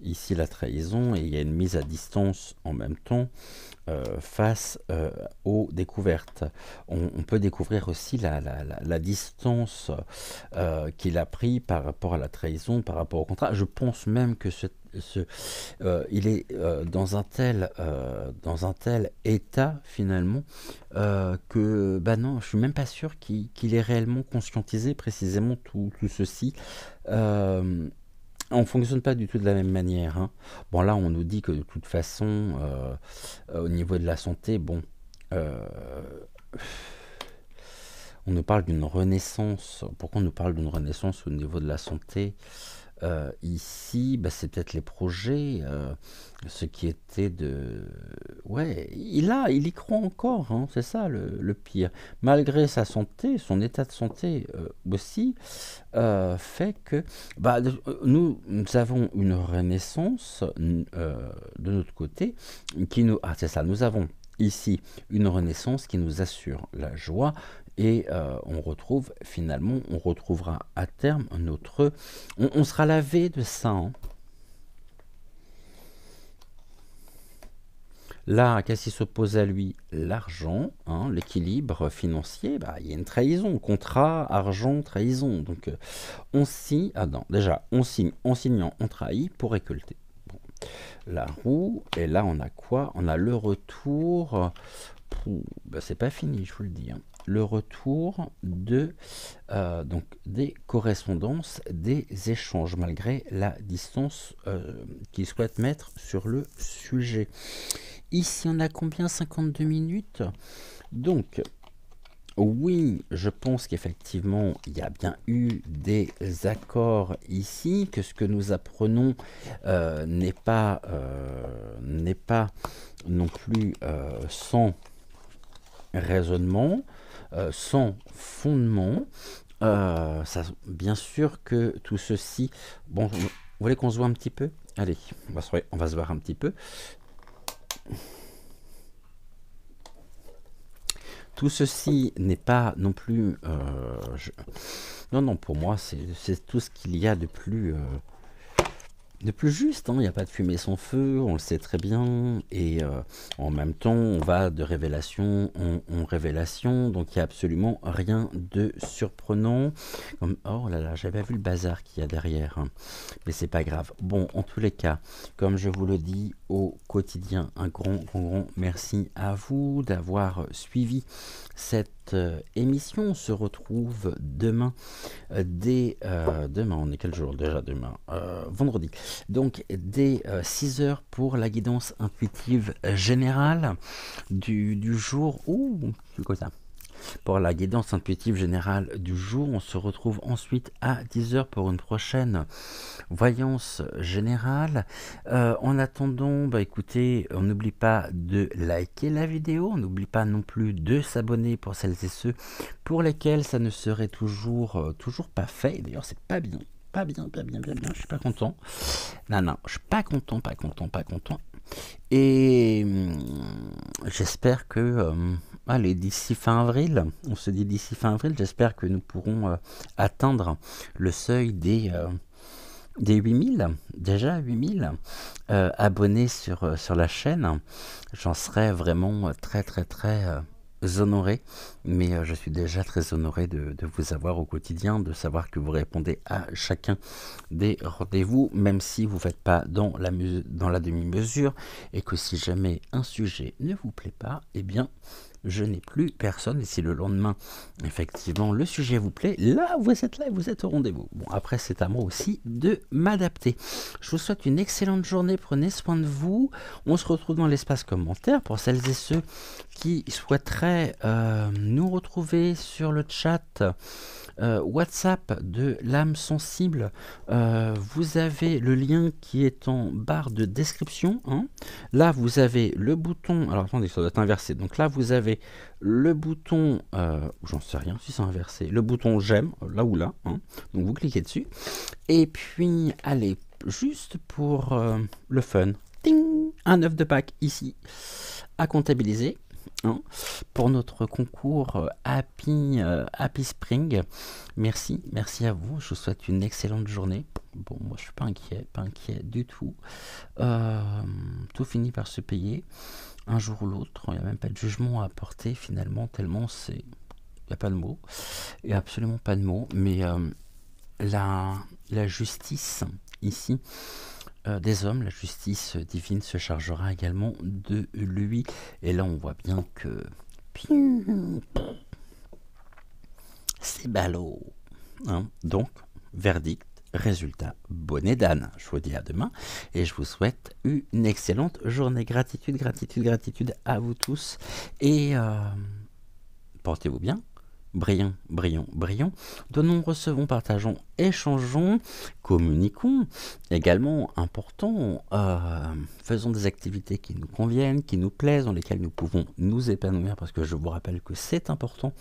ici la trahison et il y a une mise à distance en même temps face aux découvertes. On peut découvrir aussi la distance qu'il a pris par rapport à la trahison, par rapport au contrat. Je pense même que il est dans un tel état finalement que bah non, je suis même pas sûr qu'il ait réellement conscientisé précisément tout ceci. On fonctionne pas du tout de la même manière. Hein. Bon là, on nous dit que de toute façon, au niveau de la santé, bon, on nous parle d'une renaissance. Pourquoi on nous parle d'une renaissance au niveau de la santé? Ici, bah, c'est peut-être les projets, ce qui était de... Ouais, il y croit encore, hein, c'est ça le pire. Malgré sa santé, son état de santé aussi, fait que bah, nous avons une renaissance de notre côté, qui nous... Ah, c'est ça, nous avons ici une renaissance qui nous assure la joie et on retrouvera à terme notre... On sera lavé de ça. Hein. Là, qu'est-ce qui s'oppose à lui? L'argent, hein, l'équilibre financier, bah, il y a une trahison, contrat, argent, trahison. Donc on signe, ah non, déjà, on signe, en signant, on trahit pour récolter. Bon. La roue, et là on a quoi? On a le retour... Ben, c'est pas fini, je vous le dis. Hein. Le retour donc des correspondances, des échanges, malgré la distance qu'ils souhaitent mettre sur le sujet. Ici, on a combien? 52 minutes. Donc, oui, je pense qu'effectivement, il y a bien eu des accords ici, que ce que nous apprenons n'est pas non plus sans raisonnement, sans fondement. Bien sûr que tout ceci... Bon, vous voulez qu'on se voit un petit peu? Allez, on va se voir un petit peu. Tout ceci n'est pas non plus... Non, pour moi, c'est tout ce qu'il y a de plus juste. Hein. Il n'y a pas de fumée sans feu, on le sait très bien. Et en même temps, on va de révélation en révélation. Donc, il n'y a absolument rien de surprenant. Oh là là, j'avais vu le bazar qu'il y a derrière. Hein. Mais c'est pas grave. Bon, en tous les cas, comme je vous le dis au quotidien, un grand merci à vous d'avoir suivi cette émission. On se retrouve demain demain, on est quel jour déjà demain? Vendredi. Donc dès 6h pour la guidance intuitive générale du jour. Ouh, c'est quoi ça? Pour la guidance intuitive générale du jour, on se retrouve ensuite à 10h pour une prochaine voyance générale. En attendant, bah écoutez, on n'oublie pas de liker la vidéo, on n'oublie pas non plus de s'abonner pour celles et ceux pour lesquels ça ne serait toujours pas fait. D'ailleurs, c'est pas bien, je suis pas content. Non, je suis pas content. Et j'espère que, allez, d'ici fin avril, on se dit d'ici fin avril, j'espère que nous pourrons atteindre le seuil des 8000, déjà 8000 abonnés sur la chaîne. J'en serais vraiment très honoré, mais je suis déjà très honoré de vous avoir au quotidien, de savoir que vous répondez à chacun des rendez-vous, même si vous ne faites pas dans la demi-mesure, et que si jamais un sujet ne vous plaît pas, eh bien je n'ai plus personne. Et si le lendemain, effectivement, le sujet vous plaît, là, vous êtes au rendez-vous. Bon, après, c'est à moi aussi de m'adapter. Je vous souhaite une excellente journée. Prenez soin de vous. On se retrouve dans l'espace commentaire pour celles et ceux qui souhaiteraient nous retrouver sur le chat WhatsApp de l'âme sensible. Vous avez le lien qui est en barre de description. Hein. Là, vous avez le bouton. Alors attendez, ça doit être inversé. Donc là, vous avez le bouton. J'en sais rien si c'est inversé. Le bouton j'aime, là ou là. Hein. Donc vous cliquez dessus. Et puis, allez, juste pour le fun. Ting, un œuf de Pâques ici à comptabiliser. Hein, pour notre concours Happy Spring. Merci à vous. Je vous souhaite une excellente journée. Bon, moi je suis pas inquiet du tout. Tout finit par se payer un jour ou l'autre. Il n'y a même pas de jugement à apporter finalement, tellement c'est. Il n'y a pas de mots. Il n'y a absolument pas de mots. Mais la justice ici. Des hommes, la justice divine se chargera également de lui. Et là, on voit bien que c'est ballot. Hein. Donc, verdict, résultat, bonnet d'âne. Je vous dis à demain et je vous souhaite une excellente journée. Gratitude à vous tous. Et portez-vous bien. Brillons. Donnons, recevons, partageons, échangeons, communiquons. Également, important, faisons des activités qui nous conviennent, qui nous plaisent, dans lesquelles nous pouvons nous épanouir, parce que je vous rappelle que c'est important.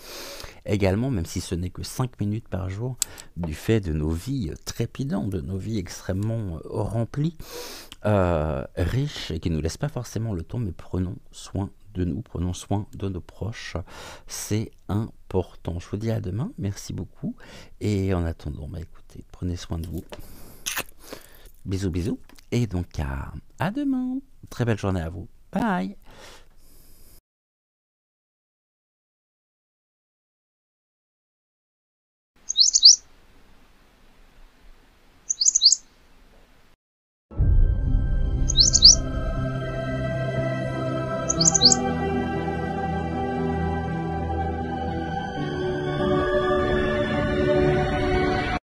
Également, même si ce n'est que 5 minutes par jour, du fait de nos vies trépidantes, de nos vies extrêmement remplies, riches, et qui ne nous laissent pas forcément le temps, mais prenons soin de nous, prenons soin de nos proches, c'est important. Je vous dis à demain, merci beaucoup, et en attendant, écoutez, prenez soin de vous, bisous, et donc à demain, très belle journée à vous, bye.